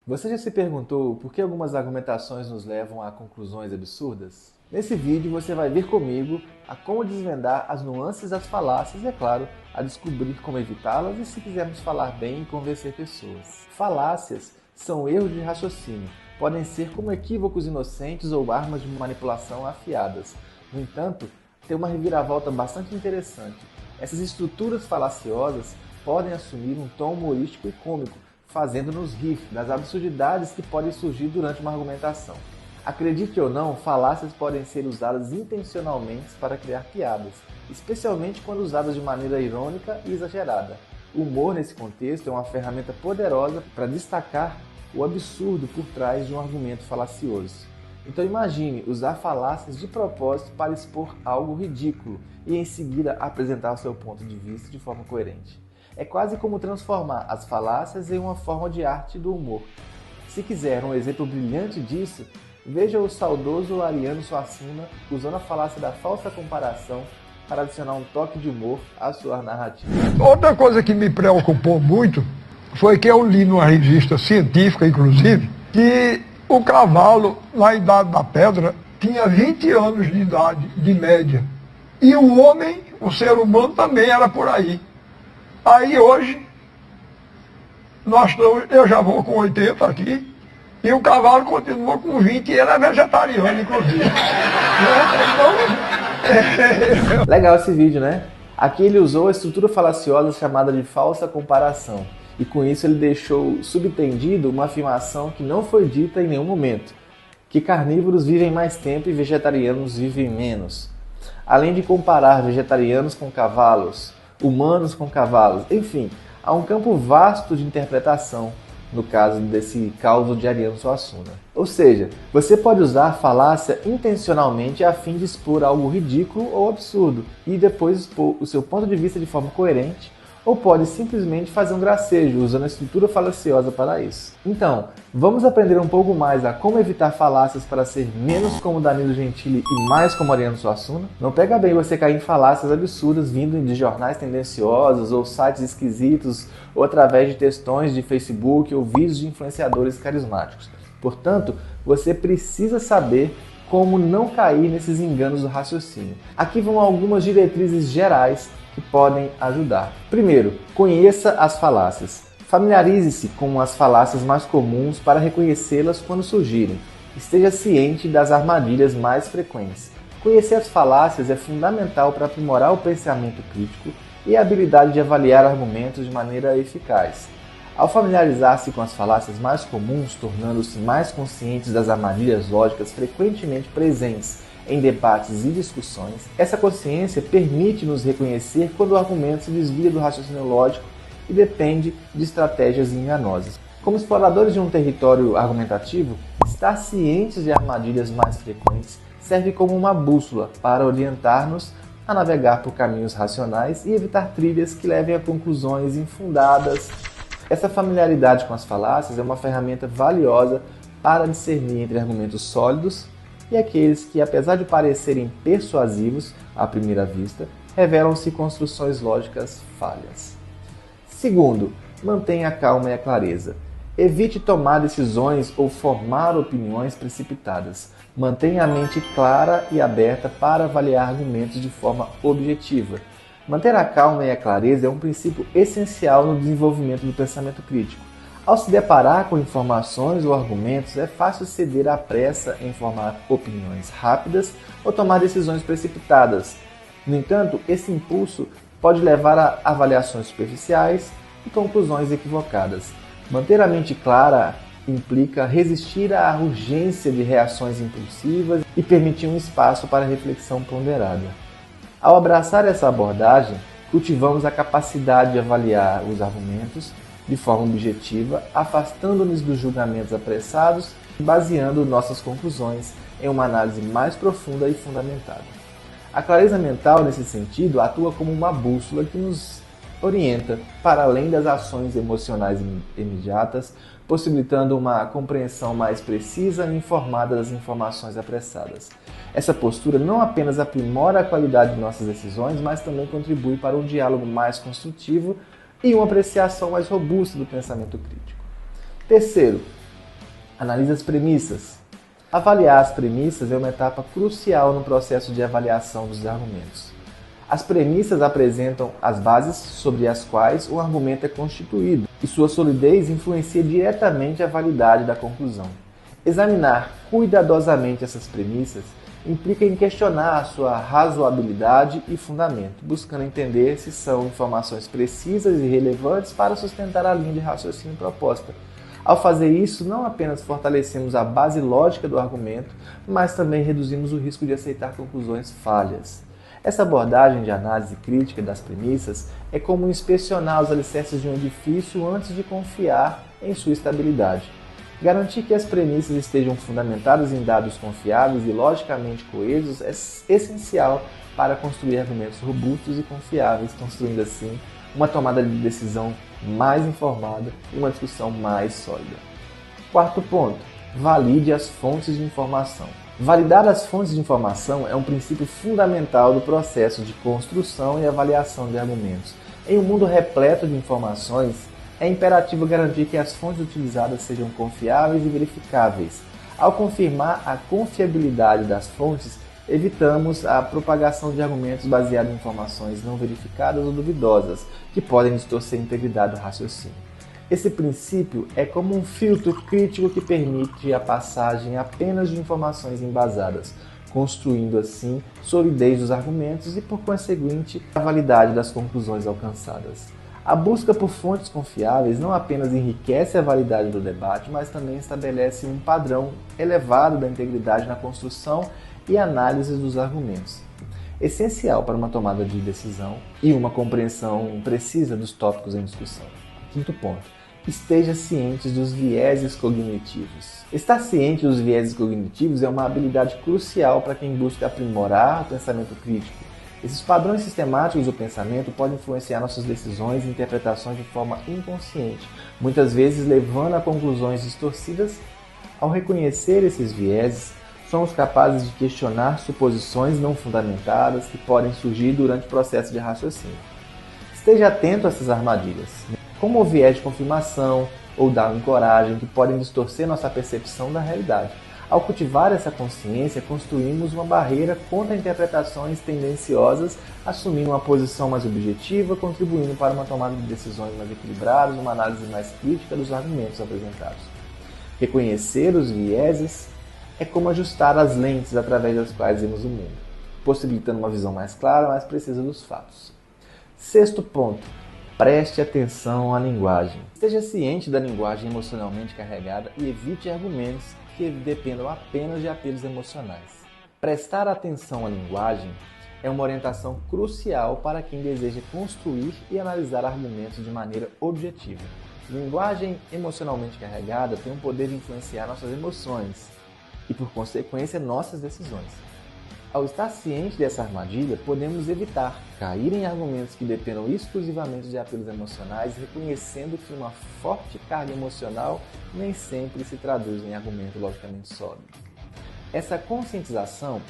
Você já se perguntou por que algumas argumentações nos levam a conclusões absurdas? Nesse vídeo você vai ver comigo a como desvendar as nuances das falácias e, é claro, a descobrir como evitá-las e se quisermos falar bem e convencer pessoas. Falácias são erros de raciocínio, podem ser como equívocos inocentes ou armas de manipulação afiadas. No entanto, tem uma reviravolta bastante interessante. Essas estruturas falaciosas podem assumir um tom humorístico e cômico, fazendo-nos rir das absurdidades que podem surgir durante uma argumentação. Acredite ou não, falácias podem ser usadas intencionalmente para criar piadas, especialmente quando usadas de maneira irônica e exagerada. O humor, nesse contexto, é uma ferramenta poderosa para destacar o absurdo por trás de um argumento falacioso. Então imagine usar falácias de propósito para expor algo ridículo e em seguida apresentar o seu ponto de vista de forma coerente. É quase como transformar as falácias em uma forma de arte do humor. Se quiser um exemplo brilhante disso, veja o saudoso Ariano Suassuna usando a falácia da falsa comparação para adicionar um toque de humor à sua narrativa. Outra coisa que me preocupou muito foi que eu li numa revista científica, inclusive, que o cavalo, na Idade da Pedra, tinha 20 anos de idade, de média. E o homem, o ser humano, também era por aí. Aí hoje, eu já vou com 80 aqui, e o cavalo continua com 20 e ele é vegetariano, inclusive. Legal esse vídeo, né? Aqui ele usou a estrutura falaciosa chamada de falsa comparação. E com isso ele deixou subtendido uma afirmação que não foi dita em nenhum momento, que carnívoros vivem mais tempo e vegetarianos vivem menos. Além de comparar vegetarianos com cavalos, humanos com cavalos, enfim, há um campo vasto de interpretação no caso desse caos de Ariano Suassuna. Ou seja, você pode usar a falácia intencionalmente a fim de expor algo ridículo ou absurdo e depois expor o seu ponto de vista de forma coerente, ou pode simplesmente fazer um gracejo usando a estrutura falaciosa para isso. Então, vamos aprender um pouco mais a como evitar falácias para ser menos como Danilo Gentili e mais como Ariano Suassuna? Não pega bem você cair em falácias absurdas vindo de jornais tendenciosos ou sites esquisitos ou através de textões de Facebook ou vídeos de influenciadores carismáticos. Portanto, você precisa saber como não cair nesses enganos do raciocínio. Aqui vão algumas diretrizes gerais que podem ajudar. Primeiro, conheça as falácias. Familiarize-se com as falácias mais comuns para reconhecê-las quando surgirem. Esteja ciente das armadilhas mais frequentes. Conhecer as falácias é fundamental para aprimorar o pensamento crítico e a habilidade de avaliar argumentos de maneira eficaz. Ao familiarizar-se com as falácias mais comuns, tornando-se mais conscientes das armadilhas lógicas frequentemente presentes em debates e discussões, essa consciência permite-nos reconhecer quando o argumento se desvia do raciocínio lógico e depende de estratégias enganosas. Como exploradores de um território argumentativo, estar cientes de armadilhas mais frequentes serve como uma bússola para orientar-nos a navegar por caminhos racionais e evitar trilhas que levem a conclusões infundadas. Essa familiaridade com as falácias é uma ferramenta valiosa para discernir entre argumentos sólidos e aqueles que, apesar de parecerem persuasivos à primeira vista, revelam-se construções lógicas falhas. Segundo, mantenha a calma e a clareza. Evite tomar decisões ou formar opiniões precipitadas. Mantenha a mente clara e aberta para avaliar argumentos de forma objetiva. Manter a calma e a clareza é um princípio essencial no desenvolvimento do pensamento crítico. Ao se deparar com informações ou argumentos, é fácil ceder à pressa em formar opiniões rápidas ou tomar decisões precipitadas. No entanto, esse impulso pode levar a avaliações superficiais e conclusões equivocadas. Manter a mente clara implica resistir à urgência de reações impulsivas e permitir um espaço para reflexão ponderada. Ao abraçar essa abordagem, cultivamos a capacidade de avaliar os argumentos de forma objetiva, afastando-nos dos julgamentos apressados e baseando nossas conclusões em uma análise mais profunda e fundamentada. A clareza mental, nesse sentido, atua como uma bússola que nos orienta para além das ações emocionais imediatas, possibilitando uma compreensão mais precisa e informada das informações apressadas. Essa postura não apenas aprimora a qualidade de nossas decisões, mas também contribui para um diálogo mais construtivo e uma apreciação mais robusta do pensamento crítico. Terceiro, Analise as premissas. Avaliar as premissas é uma etapa crucial no processo de avaliação dos argumentos. As premissas apresentam as bases sobre as quais o argumento é constituído, e sua solidez influencia diretamente a validade da conclusão. Examinar cuidadosamente essas premissas implica em questionar a sua razoabilidade e fundamento, buscando entender se são informações precisas e relevantes para sustentar a linha de raciocínio proposta. Ao fazer isso, não apenas fortalecemos a base lógica do argumento, mas também reduzimos o risco de aceitar conclusões falhas. Essa abordagem de análise crítica das premissas é como inspecionar os alicerces de um edifício antes de confiar em sua estabilidade. Garantir que as premissas estejam fundamentadas em dados confiáveis e logicamente coesos é essencial para construir argumentos robustos e confiáveis, construindo assim uma tomada de decisão mais informada e uma discussão mais sólida. Quarto ponto, valide as fontes de informação. Validar as fontes de informação é um princípio fundamental do processo de construção e avaliação de argumentos. Em um mundo repleto de informações, é imperativo garantir que as fontes utilizadas sejam confiáveis e verificáveis. Ao confirmar a confiabilidade das fontes, evitamos a propagação de argumentos baseados em informações não verificadas ou duvidosas, que podem distorcer a integridade do raciocínio. Esse princípio é como um filtro crítico que permite a passagem apenas de informações embasadas, construindo assim solidez dos argumentos e, por conseguinte, a validade das conclusões alcançadas. A busca por fontes confiáveis não apenas enriquece a validade do debate, mas também estabelece um padrão elevado da integridade na construção e análise dos argumentos, essencial para uma tomada de decisão e uma compreensão precisa dos tópicos em discussão. Quinto ponto. Esteja ciente dos vieses cognitivos. Estar ciente dos vieses cognitivos é uma habilidade crucial para quem busca aprimorar o pensamento crítico. Esses padrões sistemáticos do pensamento podem influenciar nossas decisões e interpretações de forma inconsciente, muitas vezes levando a conclusões distorcidas. Ao reconhecer esses vieses, somos capazes de questionar suposições não fundamentadas que podem surgir durante o processo de raciocínio. Esteja atento a essas armadilhas, como o viés de confirmação ou da ancoragem, que podem distorcer nossa percepção da realidade. Ao cultivar essa consciência, construímos uma barreira contra interpretações tendenciosas, assumindo uma posição mais objetiva, contribuindo para uma tomada de decisões mais equilibradas, uma análise mais crítica dos argumentos apresentados. Reconhecer os vieses é como ajustar as lentes através das quais vemos o mundo, possibilitando uma visão mais clara, mais precisa dos fatos. Sexto ponto. Preste atenção à linguagem. Esteja ciente da linguagem emocionalmente carregada e evite argumentos que dependam apenas de apelos emocionais. Prestar atenção à linguagem é uma orientação crucial para quem deseja construir e analisar argumentos de maneira objetiva. Linguagem emocionalmente carregada tem o poder de influenciar nossas emoções e, por consequência, nossas decisões. Ao estar ciente dessa armadilha, podemos evitar cair em argumentos que dependam exclusivamente de apelos emocionais, reconhecendo que uma forte carga emocional nem sempre se traduz em argumento logicamente sólido. Essa conscientização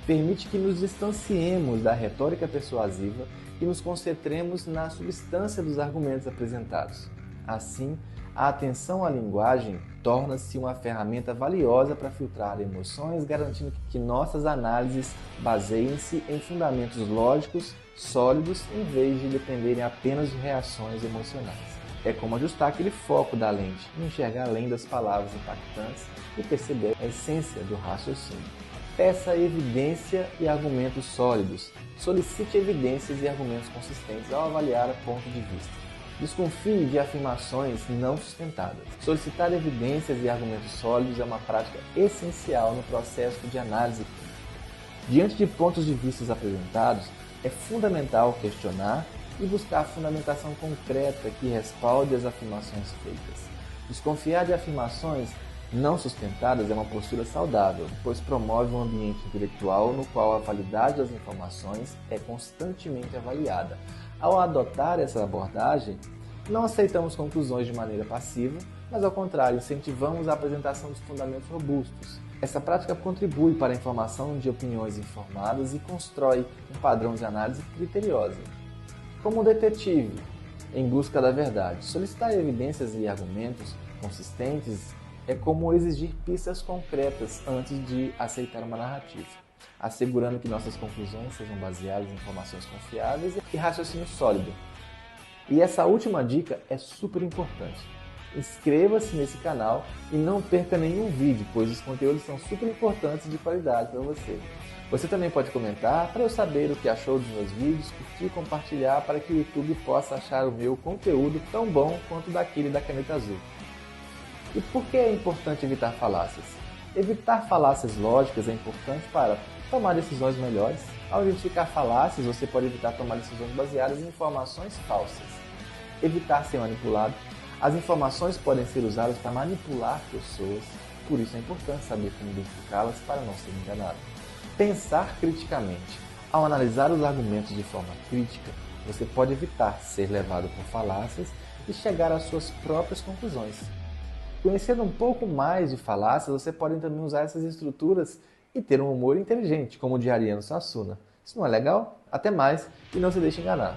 permite que nos distanciemos da retórica persuasiva e nos concentremos na substância dos argumentos apresentados. Assim, a atenção à linguagem torna-se uma ferramenta valiosa para filtrar emoções, garantindo que nossas análises baseiem-se em fundamentos lógicos, sólidos, em vez de dependerem apenas de reações emocionais. É como ajustar aquele foco da lente, enxergar além das palavras impactantes e perceber a essência do raciocínio. Peça evidência e argumentos sólidos. Solicite evidências e argumentos consistentes ao avaliar o ponto de vista. Desconfie de afirmações não sustentadas. Solicitar evidências e argumentos sólidos é uma prática essencial no processo de análise crítica. Diante de pontos de vista apresentados, é fundamental questionar e buscar fundamentação concreta que respalde as afirmações feitas. Desconfiar de afirmações não sustentadas é uma postura saudável, pois promove um ambiente intelectual no qual a validade das informações é constantemente avaliada. Ao adotar essa abordagem, não aceitamos conclusões de maneira passiva, mas ao contrário, incentivamos a apresentação de fundamentos robustos. Essa prática contribui para a formação de opiniões informadas e constrói um padrão de análise criteriosa. Como detetive, em busca da verdade, solicitar evidências e argumentos consistentes é como exigir pistas concretas antes de aceitar uma narrativa, assegurando que nossas conclusões sejam baseadas em informações confiáveis e raciocínio sólido. E essa última dica é super importante. Inscreva-se nesse canal e não perca nenhum vídeo, pois os conteúdos são super importantes e de qualidade para você. Você também pode comentar para eu saber o que achou dos meus vídeos, curtir e compartilhar para que o YouTube possa achar o meu conteúdo tão bom quanto daquele da caneta azul. E por que é importante evitar falácias? Evitar falácias lógicas é importante para tomar decisões melhores. Ao identificar falácias, você pode evitar tomar decisões baseadas em informações falsas. Evitar ser manipulado. As informações podem ser usadas para manipular pessoas, por isso é importante saber como identificá-las para não ser enganado. Pensar criticamente. Ao analisar os argumentos de forma crítica, você pode evitar ser levado por falácias e chegar às suas próprias conclusões. Conhecendo um pouco mais de falácias, você pode também usar essas estruturas e ter um humor inteligente, como o de Ariano Suassuna. Isso não é legal? Até mais e não se deixe enganar.